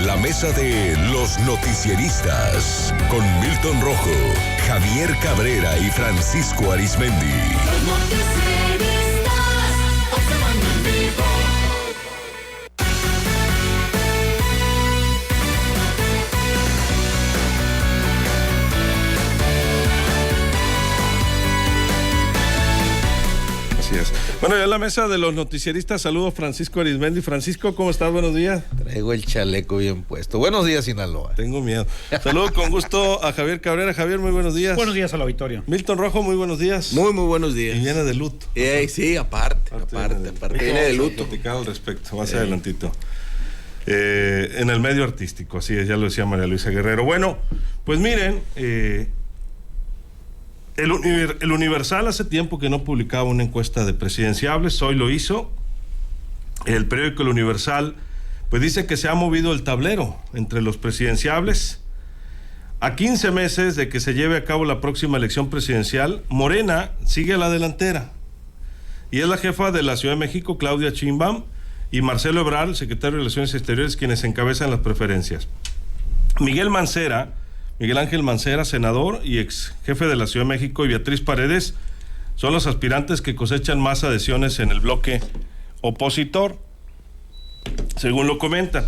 La mesa de los noticieristas con Milton Rojo, Javier Cabrera y Francisco Arizmendi. Los noticieristas, observando en vivo. Bueno, ya en la mesa de los noticieristas, saludo Francisco Arizmendi. Francisco, ¿cómo estás? Buenos días. Traigo el chaleco bien puesto. Buenos días, Sinaloa. Tengo miedo. Saludo con gusto a Javier Cabrera. Javier, muy buenos días. Buenos días al auditorio. Milton Rojo, muy buenos días. Muy buenos días. Y viene de luto. Sí, aparte viene de luto. Platicar al respecto, más adelantito. En el medio artístico, así es, ya lo decía María Luisa Guerrero. Bueno, pues miren, el Universal hace tiempo que no publicaba una encuesta de presidenciables, hoy lo hizo. El periódico El Universal pues dice que se ha movido el tablero entre los presidenciables. A 15 meses de que se lleve a cabo la próxima elección presidencial, Morena sigue a la delantera y es la jefa de la Ciudad de México, Claudia Sheinbaum, y Marcelo Ebrard, secretario de Relaciones Exteriores, quienes encabezan las preferencias. Miguel Ángel Mancera, senador y ex jefe de la Ciudad de México, y Beatriz Paredes son los aspirantes que cosechan más adhesiones en el bloque opositor, según lo comentan.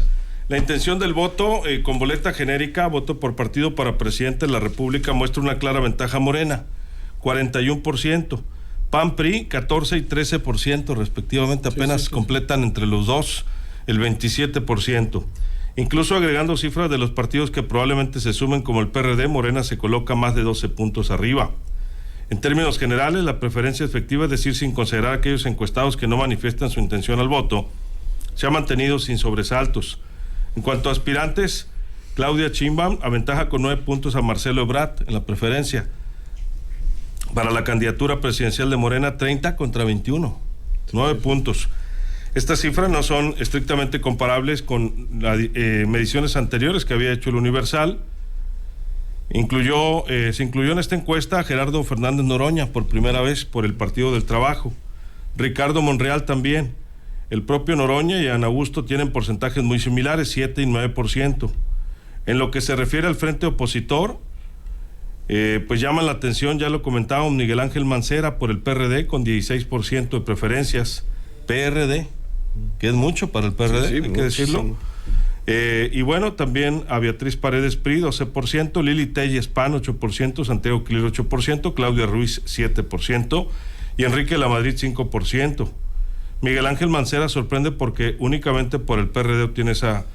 La intención del voto con boleta genérica, voto por partido para presidente de la República, muestra una clara ventaja Morena, 41%, PAN, PRI, 14 y 13% respectivamente, apenas completan entre los dos el 27%. Incluso agregando cifras de los partidos que probablemente se sumen como el PRD, Morena se coloca más de 12 puntos arriba. En términos generales, la preferencia efectiva, es decir, sin considerar a aquellos encuestados que no manifiestan su intención al voto, se ha mantenido sin sobresaltos. En cuanto a aspirantes, Claudia Sheinbaum aventaja con 9 puntos a Marcelo Ebrard en la preferencia. Para la candidatura presidencial de Morena, 30 contra 21, 9 puntos. Estas cifras no son estrictamente comparables con las mediciones anteriores que había hecho el Universal. Se incluyó en esta encuesta a Gerardo Fernández Noroña por primera vez por el Partido del Trabajo, Ricardo Monreal también. El propio Noroña y Ana Augusto tienen porcentajes muy similares, 7 y 9%. En lo que se refiere al frente opositor, pues llama la atención, ya lo comentábamos, Miguel Ángel Mancera por el PRD con 16% de preferencias. PRD, que es mucho para el PRD, hay que decirlo. Y bueno, también a Beatriz Paredes PRI, 12%, Lili Telles PAN, 8%, Santiago Clir, 8%, Claudia Ruiz, 7%, y Enrique Lamadrid, 5%. Miguel Ángel Mancera sorprende porque únicamente por el PRD obtiene esa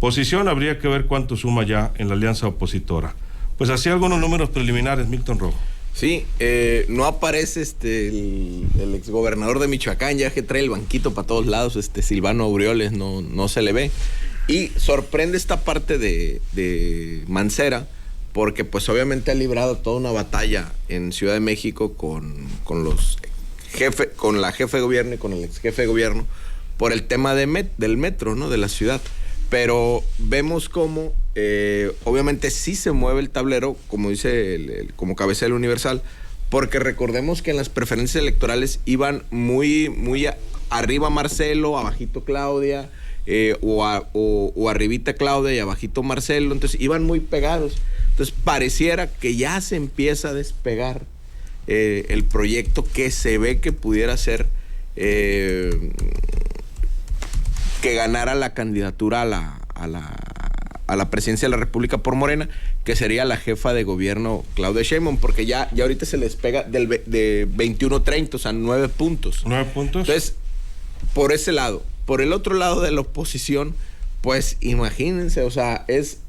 posición. Habría que ver cuánto suma ya en la alianza opositora. Pues así algunos números preliminares, Milton Rojo. Sí, no aparece el exgobernador de Michoacán, ya que trae el banquito para todos lados, Silvano Aureoles, no se le ve. Y sorprende esta parte de Mancera, porque pues obviamente ha librado toda una batalla en Ciudad de México con la jefe de gobierno y con el ex jefe de gobierno por el tema del metro, ¿no? De la ciudad. Pero vemos cómo obviamente sí se mueve el tablero, como dice como cabeza del Universal, porque recordemos que en las preferencias electorales iban muy arriba Marcelo, abajito Claudia, o arribita Claudia y abajito Marcelo, entonces iban muy pegados. Entonces pareciera que ya se empieza a despegar el proyecto que se ve que pudiera ser que ganara la candidatura a la presidencia de la República por Morena, que sería la jefa de gobierno Claudia Sheinbaum, porque ya ahorita se les pega de 21-30, o sea, 9 puntos. 9 puntos. Entonces, por ese lado. Por el otro lado de la oposición, pues imagínense, o sea, es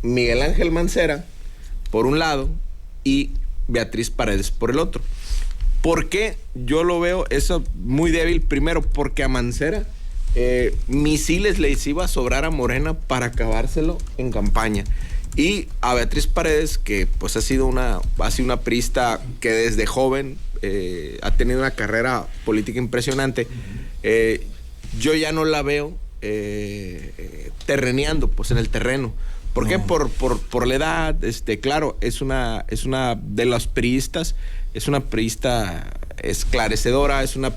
Miguel Ángel Mancera por un lado y Beatriz Paredes por el otro. ¿Por qué yo lo veo eso muy débil? Primero, porque a Mancera misiles les iba a sobrar a Morena para acabárselo en campaña. Y a Beatriz Paredes, que pues ha sido una priista que desde joven ha tenido una carrera política impresionante, yo ya no la veo terreneando pues en el terreno. ¿Por qué? Por la edad, claro, es una de las priistas, es una priista esclarecedora, es una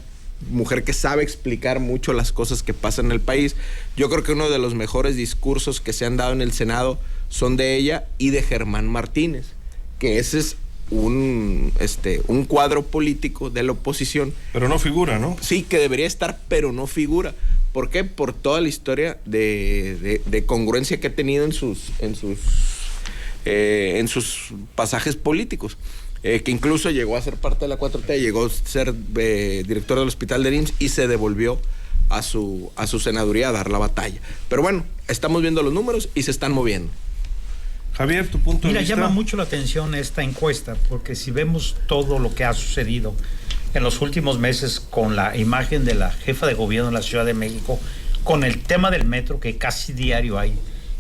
mujer que sabe explicar mucho las cosas que pasan en el país. Yo creo que uno de los mejores discursos que se han dado en el Senado son de ella y de Germán Martínez, que ese es un cuadro político de la oposición. Pero no figura, ¿no? Sí, que debería estar, pero no figura. ¿Por qué? Por toda la historia de congruencia que ha tenido en sus pasajes políticos. Que incluso llegó a ser parte de la 4T, llegó a ser director del hospital de IMSS y se devolvió a su senaduría a dar la batalla. Pero bueno, estamos viendo los números y se están moviendo. Javier, tu punto de vista. Llama mucho la atención esta encuesta, porque si vemos todo lo que ha sucedido en los últimos meses con la imagen de la jefa de gobierno de la Ciudad de México, con el tema del metro, que casi diario hay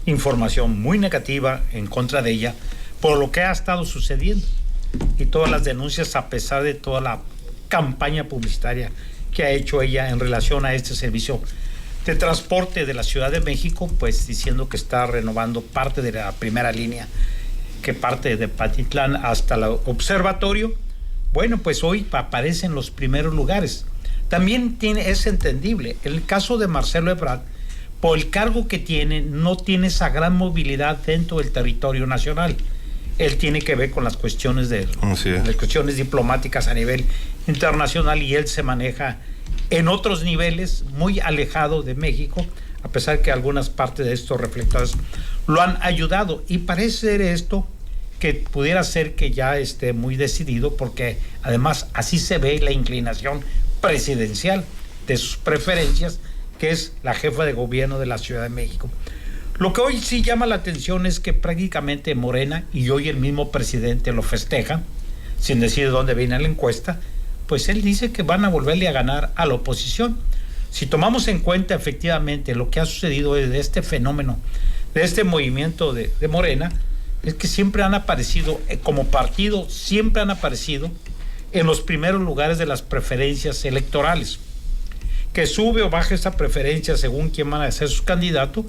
información muy negativa en contra de ella, por lo que ha estado sucediendo. Y todas las denuncias, a pesar de toda la campaña publicitaria que ha hecho ella en relación a este servicio de transporte de la Ciudad de México, pues diciendo que está renovando parte de la primera línea, que parte de Patitlán hasta el observatorio. Bueno, pues hoy aparece en los primeros lugares. También es entendible, el caso de Marcelo Ebrard, por el cargo que tiene, no tiene esa gran movilidad dentro del territorio nacional. Él tiene que ver con las cuestiones las cuestiones diplomáticas a nivel internacional, y él se maneja en otros niveles muy alejado de México, a pesar que algunas partes de estos reflectores lo han ayudado, y parece ser esto que pudiera ser que ya esté muy decidido, porque además así se ve la inclinación presidencial de sus preferencias, que es la jefa de gobierno de la Ciudad de México. Lo que hoy sí llama la atención es que prácticamente Morena, y hoy el mismo presidente lo festeja, sin decir de dónde viene la encuesta, pues él dice que van a volverle a ganar a la oposición. Si tomamos en cuenta efectivamente lo que ha sucedido de este fenómeno, de este movimiento de Morena, es que siempre han aparecido, como partido, siempre han aparecido en los primeros lugares de las preferencias electorales. Que sube o baja esa preferencia según quién van a ser sus candidatos,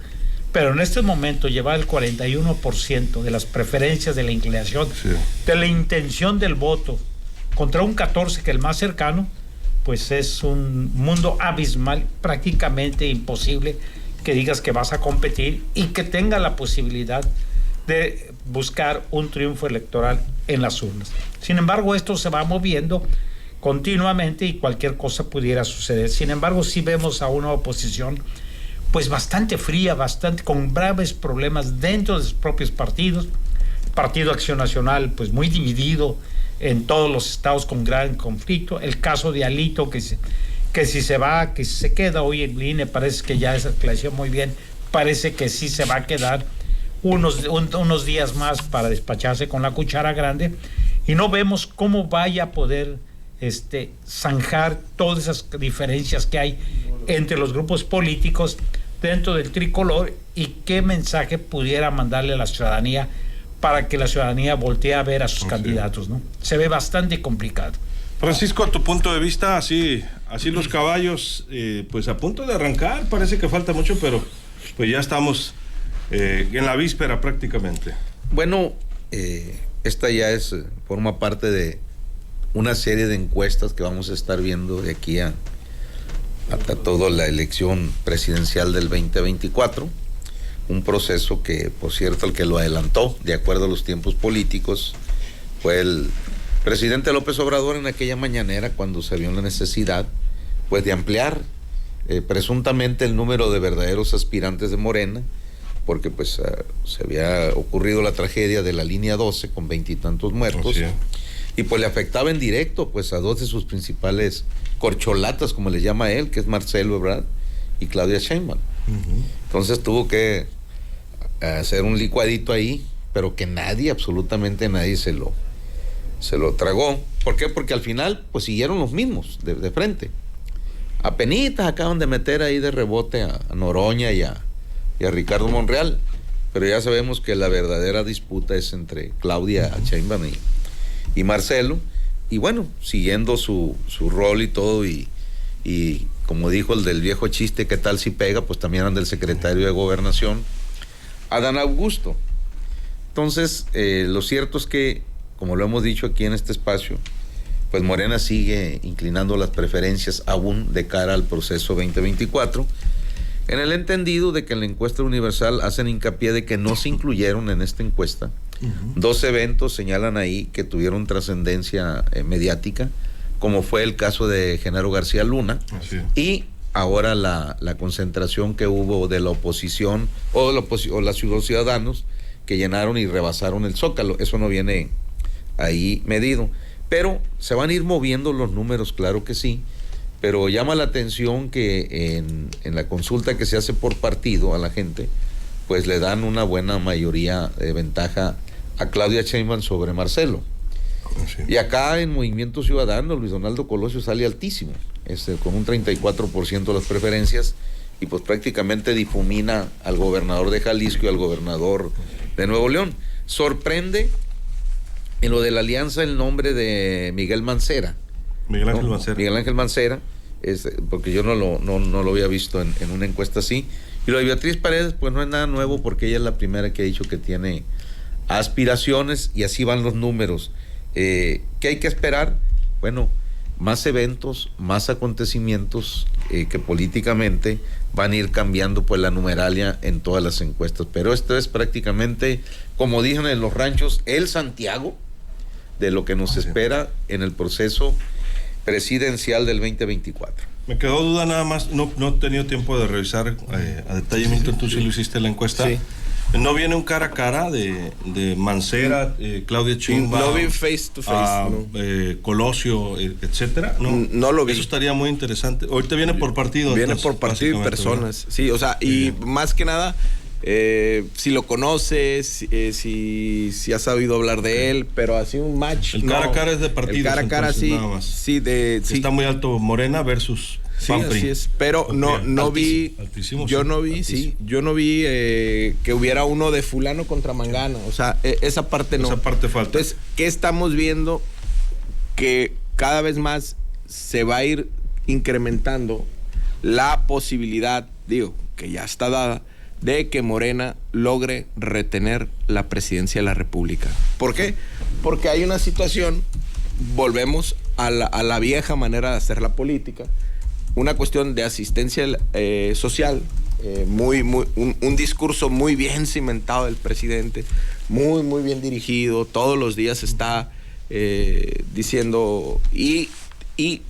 pero en este momento llevar el 41% de las preferencias, de la inclinación, de la intención del voto, contra un 14% que el más cercano, pues es un mundo abismal, prácticamente imposible que digas que vas a competir y que tenga la posibilidad de buscar un triunfo electoral en las urnas. Sin embargo, esto se va moviendo continuamente y cualquier cosa pudiera suceder. Sin embargo, sí vemos a una oposición pues bastante fría, bastante con graves problemas dentro de sus propios partidos. Partido Acción Nacional pues muy dividido en todos los estados, con gran conflicto. El caso de Alito, que si se va, que si se queda, hoy en INE parece que ya es aclaración muy bien, parece que sí se va a quedar unos días más para despacharse con la cuchara grande, y no vemos cómo vaya a poder zanjar todas esas diferencias que hay entre los grupos políticos dentro del tricolor, y qué mensaje pudiera mandarle a la ciudadanía para que la ciudadanía voltee a ver a sus candidatos, ¿no? Se ve bastante complicado. Francisco, a tu punto de vista, así los caballos, pues a punto de arrancar, parece que falta mucho, pero pues ya estamos en la víspera prácticamente. Bueno, esta ya forma parte de una serie de encuestas que vamos a estar viendo de aquí hasta toda la elección presidencial del 2024, un proceso que, por cierto, el que lo adelantó de acuerdo a los tiempos políticos fue el presidente López Obrador en aquella mañanera, cuando se vio la necesidad pues de ampliar presuntamente el número de verdaderos aspirantes de Morena, porque pues se había ocurrido la tragedia de la línea 12 con 20 y tantos muertos, y pues le afectaba en directo pues a dos de sus principales corcholatas, como les llama él, que es Marcelo Ebrard y Claudia Sheinbaum. Entonces tuvo que hacer un licuadito ahí, pero que nadie, absolutamente nadie se lo tragó. ¿Por qué? Porque al final pues siguieron los mismos de frente. Apenitas acaban de meter ahí de rebote a Noroña y a Ricardo Monreal, pero ya sabemos que la verdadera disputa es entre Claudia Sheinbaum y Marcelo, y bueno, siguiendo su rol y todo, y como dijo el del viejo chiste, ¿qué tal si pega? Pues también anda el secretario de Gobernación, Adán Augusto. Entonces, lo cierto es que, como lo hemos dicho aquí en este espacio, pues Morena sigue inclinando las preferencias aún de cara al proceso 2024, en el entendido de que en la encuesta universal hacen hincapié de que no se incluyeron en esta encuesta. Dos eventos señalan ahí que tuvieron trascendencia mediática, como fue el caso de Genaro García Luna, y ahora la concentración que hubo de la oposición o los ciudadanos que llenaron y rebasaron el Zócalo. Eso no viene ahí medido, pero se van a ir moviendo los números, claro que sí, pero llama la atención que en la consulta que se hace por partido a la gente, pues le dan una buena mayoría de ventaja a Claudia Sheinbaum sobre Marcelo. Y acá en Movimiento Ciudadano, Luis Donaldo Colosio sale altísimo, con un 34% de las preferencias, y pues prácticamente difumina al gobernador de Jalisco y al gobernador de Nuevo León. Sorprende en lo de la alianza el nombre de Miguel Mancera. Miguel Ángel Mancera. Miguel Ángel Mancera, porque yo no lo había visto en una encuesta así. Y lo de Beatriz Paredes, pues no es nada nuevo, porque ella es la primera que ha dicho que tiene aspiraciones, y así van los números. ¿Qué hay que esperar? Bueno, más eventos, más acontecimientos que políticamente van a ir cambiando pues la numeralia en todas las encuestas. Pero esto es prácticamente, como dicen en los ranchos, el Santiago de lo que nos espera en el proceso presidencial del 2024. Me quedó duda nada más, no he tenido tiempo de revisar a detalle, Milton, tú sí lo hiciste la encuesta. Sí. ¿No viene un cara a cara de Mancera, Claudia Sheinbaum? Lo vi face to face. Colosio, etcétera? No lo vi. Eso estaría muy interesante. Ahorita viene por partido. Viene entonces, por partido y personas. ¿Verdad? Sí, o sea, y más que nada, si lo conoces, si has sabido hablar de él, pero así un match. El cara a cara es de partido. El cara a cara, sí. Nada más. Sí, está muy alto Morena versus Sí, Pampri. así es. Pero no vi. Altísimo, yo sí, no vi, altísimo. sí. Yo no vi que hubiera uno de fulano contra mangano. O sea, esa parte no. Esa parte falta. Entonces, ¿qué estamos viendo? Que cada vez más se va a ir incrementando la posibilidad, digo, que ya está dada, de que Morena logre retener la presidencia de la República. ¿Por qué? Porque hay una situación, volvemos a la vieja manera de hacer la política, una cuestión de asistencia social, un discurso muy bien cimentado del presidente, muy bien dirigido, todos los días está diciendo, y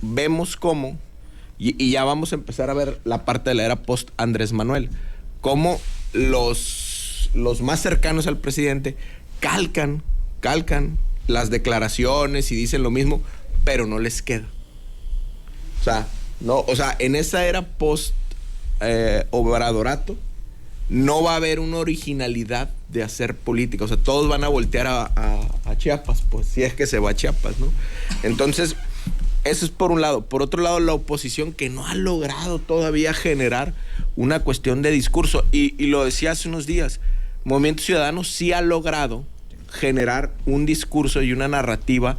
vemos cómo, y ya vamos a empezar a ver la parte de la era post Andrés Manuel, cómo los más cercanos al presidente calcan las declaraciones y dicen lo mismo, pero no les queda. O sea, en esa era post Obradorato no va a haber una originalidad de hacer política. O sea, todos van a voltear a Chiapas, pues, si es que se va a Chiapas, ¿no? Entonces, eso es por un lado. Por otro lado, la oposición que no ha logrado todavía generar una cuestión de discurso. Y lo decía hace unos días, Movimiento Ciudadano sí ha logrado generar un discurso y una narrativa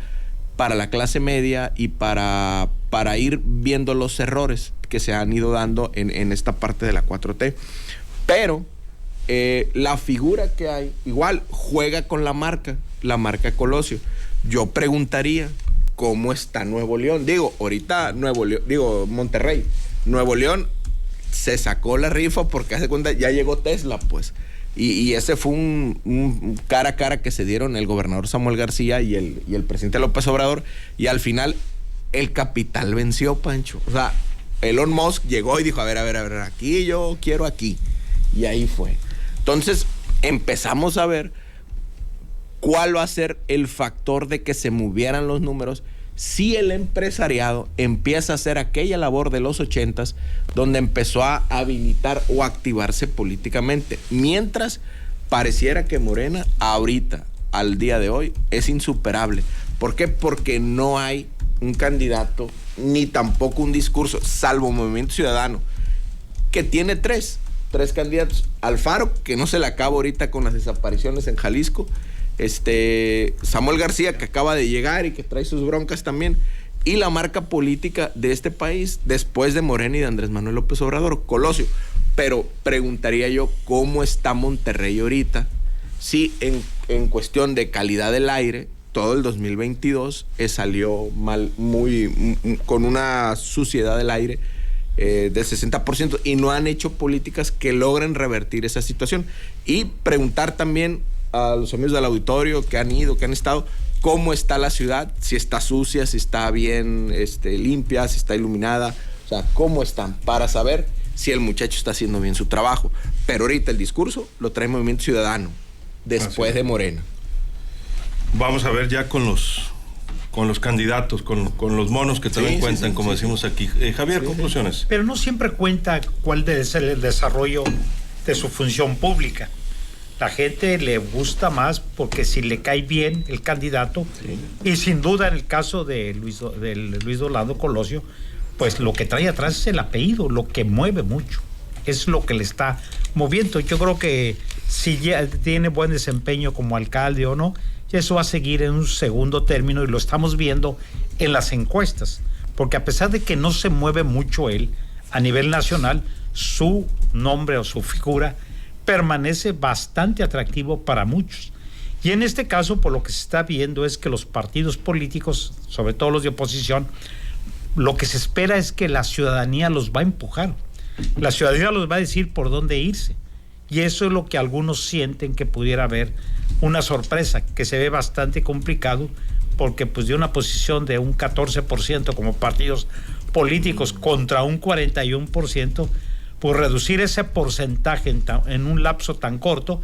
para la clase media y para ir viendo los errores que se han ido dando en esta parte de la 4T. Pero la figura que hay, igual, juega con la marca Colosio. Yo preguntaría, ¿cómo está Nuevo León? Digo, ahorita Monterrey. Nuevo León se sacó la rifa porque hace cuenta ya llegó Tesla, pues. Y ese fue un cara a cara que se dieron el gobernador Samuel García y el presidente López Obrador. Y al final, el capital venció, Pancho. O sea, Elon Musk llegó y dijo, a ver, aquí yo quiero aquí. Y ahí fue. Entonces, empezamos a ver cuál va a ser el factor de que se movieran los números si el empresariado empieza a hacer aquella labor de los 80s donde empezó a habilitar o activarse políticamente. Mientras pareciera que Morena ahorita, al día de hoy, es insuperable. ¿Por qué? Porque no hay un candidato ni tampoco un discurso, salvo Movimiento Ciudadano, que tiene tres candidatos. Alfaro, que no se le acaba ahorita con las desapariciones en Jalisco. Samuel García, que acaba de llegar y que trae sus broncas también, y la marca política de este país después de Morena y de Andrés Manuel López Obrador, Colosio. Pero preguntaría yo, ¿cómo está Monterrey ahorita? Si en cuestión de calidad del aire todo el 2022 salió mal, con una suciedad del aire del 60%, y no han hecho políticas que logren revertir esa situación. Y preguntar también a los amigos del auditorio que han ido, que han estado, cómo está la ciudad, si está sucia, si está bien limpia, si está iluminada, o sea, cómo están, para saber si el muchacho está haciendo bien su trabajo. Pero ahorita el discurso lo trae Movimiento Ciudadano, después de Morena. Vamos a ver ya con los candidatos, con los monos que también cuentan, como decimos aquí. Javier, conclusiones. Pero no siempre cuenta cuál debe ser el desarrollo de su función pública. La gente le gusta más porque si le cae bien el candidato, y sin duda en el caso de Luis Rolando Colosio, pues lo que trae atrás es el apellido, lo que mueve mucho, es lo que le está moviendo. Yo creo que si ya tiene buen desempeño como alcalde o no, ya eso va a seguir en un segundo término, y lo estamos viendo en las encuestas, porque a pesar de que no se mueve mucho él a nivel nacional, su nombre o su figura permanece bastante atractivo para muchos. Y en este caso, por lo que se está viendo es que los partidos políticos, sobre todo los de oposición, lo que se espera es que la ciudadanía los va a empujar. La ciudadanía los va a decir por dónde irse. Y eso es lo que algunos sienten que pudiera haber una sorpresa, que se ve bastante complicado, porque pues de una posición de un 14% como partidos políticos contra un 41%, pues reducir ese porcentaje en un lapso tan corto,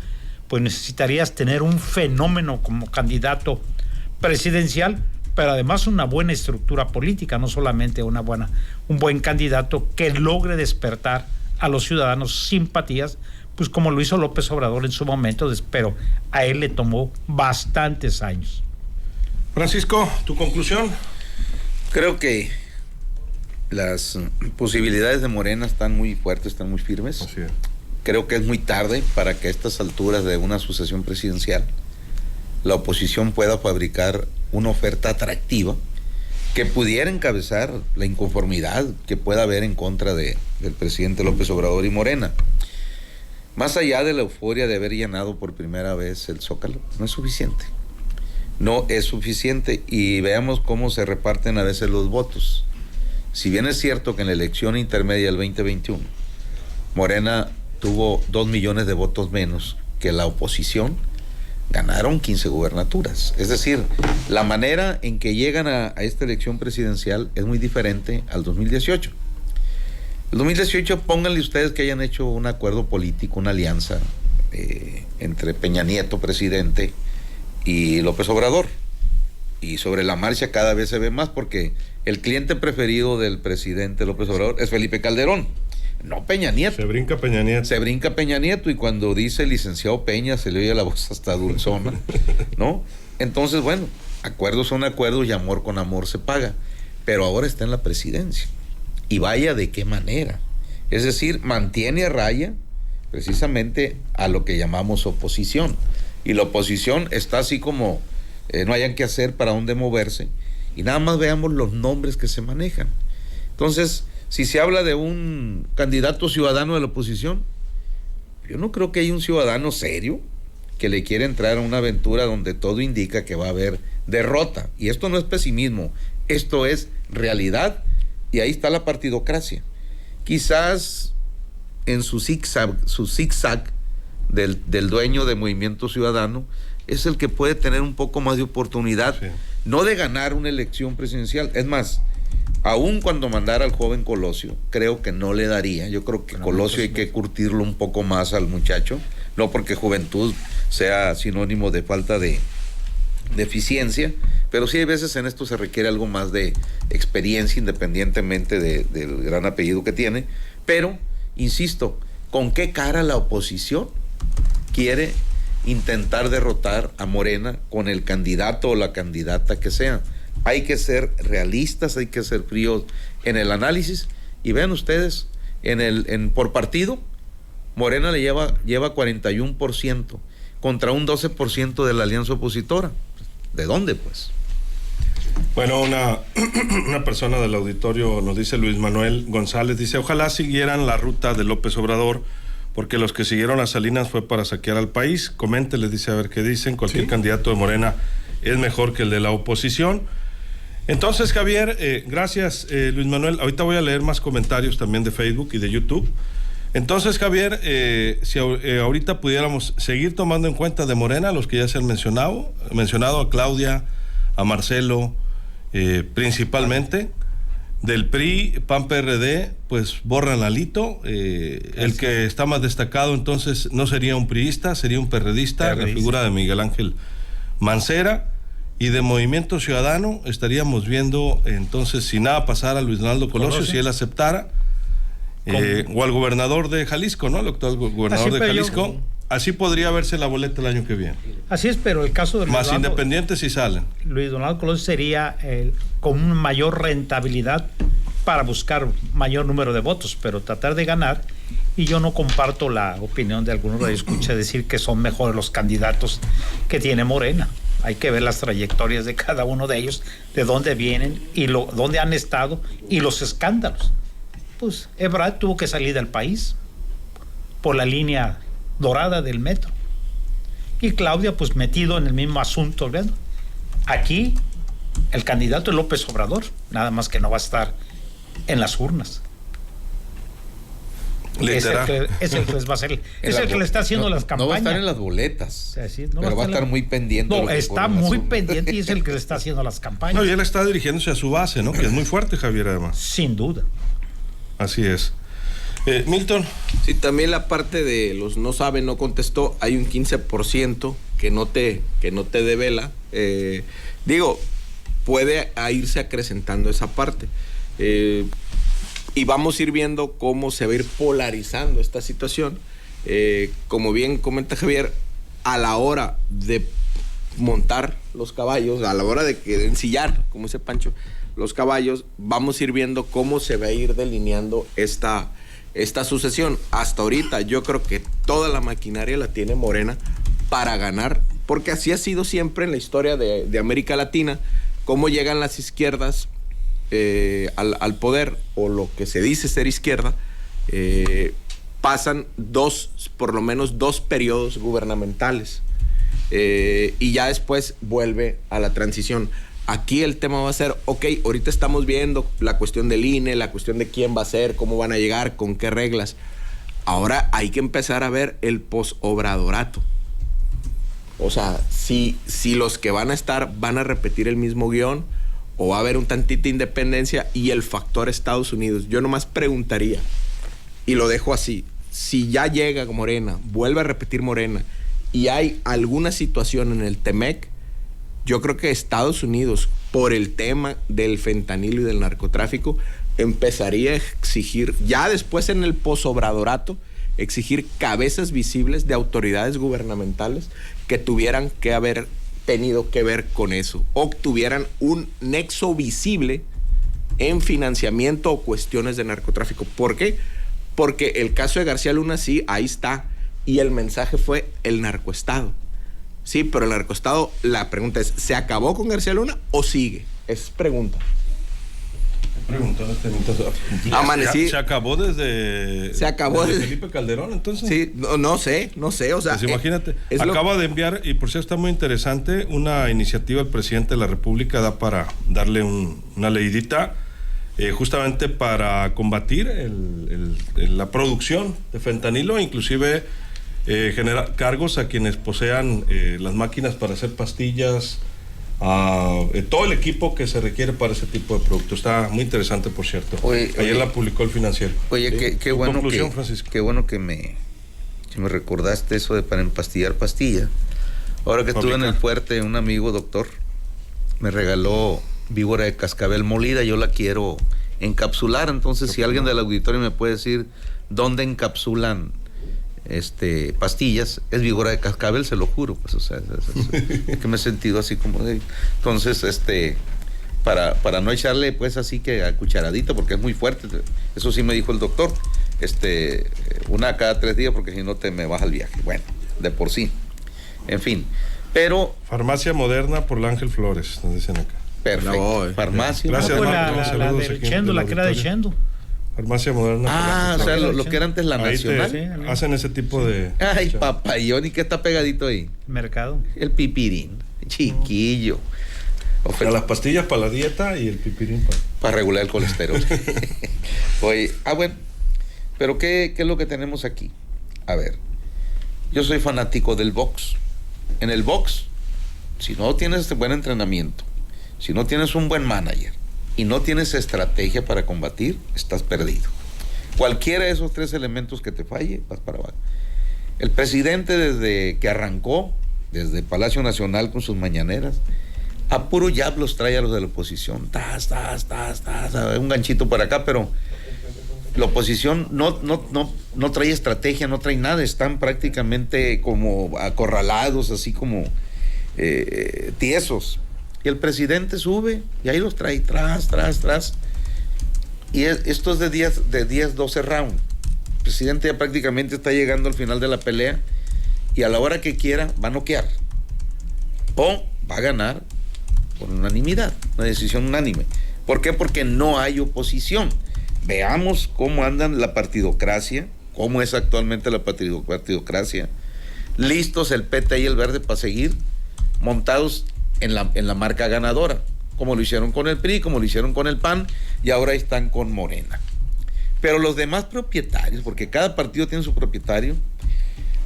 pues necesitarías tener un fenómeno como candidato presidencial, pero además una buena estructura política, no solamente un buen candidato que logre despertar a los ciudadanos simpatías, pues como lo hizo López Obrador en su momento, pero a él le tomó bastantes años. Francisco, ¿tu conclusión? Creo que las posibilidades de Morena están muy fuertes, están muy firmes. Así es. Creo que es muy tarde para que a estas alturas de una sucesión presidencial la oposición pueda fabricar una oferta atractiva que pudiera encabezar la inconformidad que pueda haber en contra del presidente López Obrador y Morena. Más allá de la euforia de haber llenado por primera vez el Zócalo, no es suficiente. No es suficiente, y veamos cómo se reparten a veces los votos. Si bien es cierto que en la elección intermedia del 2021, Morena tuvo 2 millones de votos menos que la oposición, ganaron 15 gubernaturas. Es decir, la manera en que llegan a esta elección presidencial es muy diferente al 2018. El 2018, pónganle ustedes que hayan hecho un acuerdo político, una alianza entre Peña Nieto, presidente, y López Obrador. Y sobre la marcha cada vez se ve más, porque el cliente preferido del presidente López Obrador es Felipe Calderón, no Peña Nieto. Se brinca Peña Nieto. Se brinca Peña Nieto, y cuando dice licenciado Peña se le oye la voz hasta dulzona, ¿no? Entonces, bueno, acuerdos son acuerdos y amor con amor se paga. Pero ahora está en la presidencia. Y vaya de qué manera. Es decir, mantiene a raya precisamente a lo que llamamos oposición. Y la oposición está así como no hayan que hacer para dónde moverse. Y nada más veamos los nombres que se manejan. Entonces, si se habla de un candidato ciudadano de la oposición, yo no creo que haya un ciudadano serio que le quiera entrar a una aventura donde todo indica que va a haber derrota. Y esto no es pesimismo, esto es realidad, y ahí está la partidocracia. Quizás en su zigzag del dueño de Movimiento Ciudadano es el que puede tener un poco más de oportunidad, sí, no de ganar una elección presidencial. Es más, aún cuando mandara al joven Colosio, creo que no le daría. Yo creo que Colosio hay que curtirlo un poco más al muchacho, no porque juventud sea sinónimo de falta de eficiencia, pero sí hay veces en esto se requiere algo más de experiencia, independientemente del gran apellido que tiene. Pero, insisto, ¿con qué cara la oposición quiere intentar derrotar a Morena con el candidato o la candidata que sea? Hay que ser realistas, hay que ser fríos en el análisis, y vean ustedes, por partido, Morena le lleva 41% contra un 12% de la alianza opositora. ¿De dónde, pues? Bueno, una persona del auditorio nos dice, Luis Manuel González, dice, ojalá siguieran la ruta de López Obrador, porque los que siguieron a Salinas fue para saquear al país. Coménteles, dice, a ver qué dicen. Cualquier candidato de Morena es mejor que el de la oposición. Entonces, Javier, gracias, Luis Manuel. Ahorita voy a leer más comentarios también de Facebook y de YouTube. Entonces, Javier, si ahorita pudiéramos seguir tomando en cuenta de Morena, los que ya se han mencionado a Claudia, a Marcelo, principalmente. Del PRI, PAN, PRD, pues borran a Lito. El que está más destacado entonces no sería un priista, sería un perredista, la figura de Miguel Ángel Mancera. Y de Movimiento Ciudadano estaríamos viendo entonces, si nada pasara, a Luis Donaldo Colosio, si él aceptara, o al gobernador de Jalisco, ¿no? El actual gobernador de Jalisco. Así podría verse la boleta el año que viene. Así es, pero el caso de más independientes si salen. Luis Donaldo Colosio sería con una mayor rentabilidad para buscar mayor número de votos, pero tratar de ganar. Y yo no comparto la opinión de algunos que escuché decir que son mejores los candidatos que tiene Morena. Hay que ver las trayectorias de cada uno de ellos, de dónde vienen y dónde han estado y los escándalos. Pues Ebrard tuvo que salir del país por la línea dorada del metro. Y Claudia, pues metido en el mismo asunto. ¿Ven? Aquí el candidato es López Obrador, nada más que no va a estar en las urnas. Es el que les va a hacer, es el que le está haciendo las campañas. No va a estar en las boletas, no pero va a estar muy pendiente. No, está muy pendiente y es el que le está haciendo las campañas. No, y él está dirigiéndose a su base, ¿no? Que es muy fuerte, Javier, además. Sin duda. Así es. Milton. Sí, también la parte de los no sabe, no contestó, hay un 15% que no te devela. Digo, puede irse acrecentando esa parte. Y vamos a ir viendo cómo se va a ir polarizando esta situación. Como bien comenta Javier, a la hora de montar los caballos, a la hora de ensillar, como dice Pancho, los caballos, vamos a ir viendo cómo se va a ir delineando esta sucesión. Hasta ahorita yo creo que toda la maquinaria la tiene Morena para ganar, porque así ha sido siempre en la historia de América Latina, cómo llegan las izquierdas al poder, o lo que se dice ser izquierda, pasan por lo menos dos periodos gubernamentales, y ya después vuelve a la transición. Aquí el tema va a ser, ahorita estamos viendo la cuestión del INE, la cuestión de quién va a ser, cómo van a llegar, con qué reglas. Ahora hay que empezar a ver el posobradorato. O sea, si los que van a estar van a repetir el mismo guión, o va a haber un tantita independencia y el factor Estados Unidos. Yo nomás preguntaría, y lo dejo así, si ya llega Morena, vuelve a repetir Morena, y hay alguna situación en el TEMEC, yo creo que Estados Unidos, por el tema del fentanilo y del narcotráfico, empezaría a exigir, ya después en el posobradorato, exigir cabezas visibles de autoridades gubernamentales que tuvieran que haber tenido que ver con eso, o tuvieran un nexo visible en financiamiento o cuestiones de narcotráfico. ¿Por qué? Porque el caso de García Luna, sí, ahí está, y el mensaje fue el narcoestado. Sí, pero el narcoestado, la pregunta es, ¿se acabó con García Luna o sigue? Es pregunta. Amanecí. Se acabó desde Felipe Calderón, entonces. Sí, no sé, o sea. Pues imagínate, acaba de enviar, y por cierto está muy interesante, una iniciativa el presidente de la República, da para darle una leidita, justamente para combatir la producción de fentanilo, inclusive generar cargos a quienes posean las máquinas para hacer pastillas, todo el equipo que se requiere para ese tipo de productos. Está muy interesante, por cierto. Ayer la publicó el Financiero. Oye, qué bueno que me recordaste eso de para empastillar pastilla. Ahora que estuve en el fuerte, un amigo doctor me regaló víbora de cascabel molida. Yo la quiero encapsular, entonces si alguien del auditorio me puede decir dónde encapsulan pastillas, es víbora de cascabel, se lo juro, pues, o sea, es que me he sentido así como de, entonces, para no echarle, pues, así que a cucharadita, porque es muy fuerte, eso sí me dijo el doctor, una cada 3 días, porque si no te me baja el viaje, bueno, de por sí, en fin, pero... Farmacia Moderna por Ángel Flores, nos dicen acá. Perfecto, farmacia. Gracias, Marco, la del Chendo, la que era de Chendo. Farmacia Moderna. O sea, lo que era antes la Nacional. Hacen ese tipo de... Ay, papayón, ¿y qué está pegadito ahí? Mercado. El pipirín. Chiquillo. O sea, las pastillas para la dieta y el pipirín para regular el colesterol. Oye, bueno, pero ¿qué es lo que tenemos aquí? A ver, yo soy fanático del box. En el box, si no tienes buen entrenamiento, si no tienes un buen manager y no tienes estrategia para combatir, estás perdido. Cualquiera de esos 3 elementos que te falle, vas para abajo. El presidente, desde que arrancó, desde Palacio Nacional con sus mañaneras, a puro jab los trae a los de la oposición. Un ganchito por acá, pero la oposición no trae estrategia, no trae nada. Están prácticamente como acorralados, así como tiesos. Y el presidente sube y ahí los trae tras. Y esto es de 10, 12 rounds. El presidente ya prácticamente está llegando al final de la pelea y a la hora que quiera va a noquear o va a ganar por unanimidad, una decisión unánime. ¿Por qué? Porque no hay oposición. Veamos cómo andan la partidocracia, cómo es actualmente la partidocracia. Listos el PT y el Verde para seguir montados en la marca ganadora, como lo hicieron con el PRI, como lo hicieron con el PAN y ahora están con Morena. Pero los demás propietarios, porque cada partido tiene su propietario,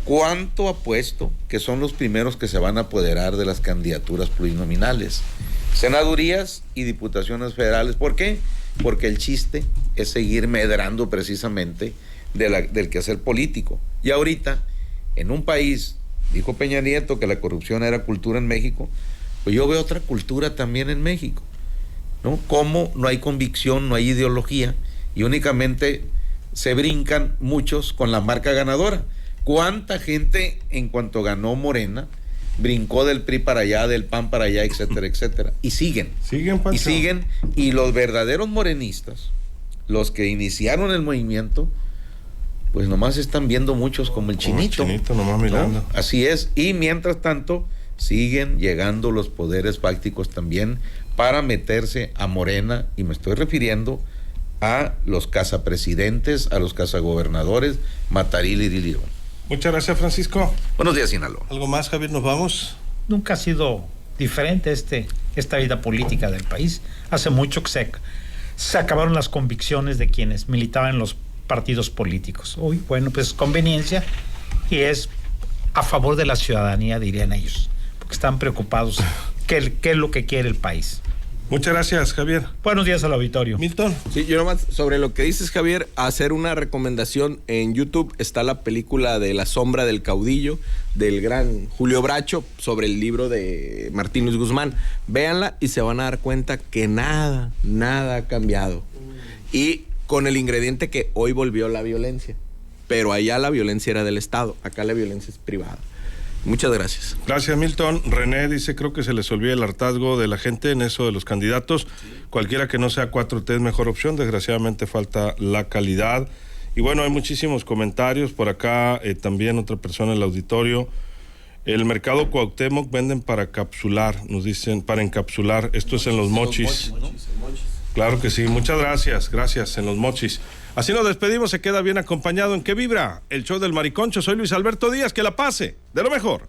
¿cuánto apuesto que son los primeros que se van a apoderar de las candidaturas plurinominales? Senadurías y diputaciones federales. ¿Por qué? Porque el chiste es seguir medrando precisamente del quehacer político. Y ahorita, en un país, dijo Peña Nieto que la corrupción era cultura en México, pues yo veo otra cultura también en México, ¿no? Cómo no hay convicción, no hay ideología y únicamente se brincan muchos con la marca ganadora. ¿Cuánta gente en cuanto ganó Morena brincó del PRI para allá, del PAN para allá, etcétera, etcétera? Y siguen. Pancho. Y los verdaderos morenistas, los que iniciaron el movimiento, pues nomás están viendo muchos como el Chinito. El Chinito nomás mirando. ¿No? Así es. Y mientras tanto, siguen llegando los poderes fácticos también para meterse a Morena, y me estoy refiriendo a los cazapresidentes, a los cazagobernadores, Mataril y Lirón. Muchas gracias, Francisco. Buenos días, Sinaloa. ¿Algo más, Javier? ¿Nos vamos? Nunca ha sido diferente esta vida política del país. Hace mucho que se acabaron las convicciones de quienes militaban en los partidos políticos. Hoy, bueno, pues conveniencia y es a favor de la ciudadanía, dirían ellos, porque están preocupados qué es lo que quiere el país. Muchas gracias, Javier. Buenos días al auditorio. Milton. Sí, yo nomás sobre lo que dices, Javier, hacer una recomendación. En YouTube está la película de La sombra del caudillo del gran Julio Bracho sobre el libro de Martín Luis Guzmán. Véanla y se van a dar cuenta que nada ha cambiado. Y con el ingrediente que hoy volvió la violencia. Pero allá la violencia era del Estado, acá la violencia es privada. Muchas gracias. Gracias, Milton. René dice, creo que se les olvida el hartazgo de la gente en eso de los candidatos. Sí. Cualquiera que no sea 4T es mejor opción. Desgraciadamente falta la calidad. Y bueno, hay muchísimos comentarios. Por acá también otra persona en el auditorio. El mercado Cuauhtémoc venden para capsular, nos dicen, para encapsular. Esto es en Los Mochis. Claro que sí. Muchas gracias. Gracias, en Los Mochis. Así nos despedimos, se queda bien acompañado en Que Vibra, el show del Mariconcho. Soy Luis Alberto Díaz, que la pase de lo mejor.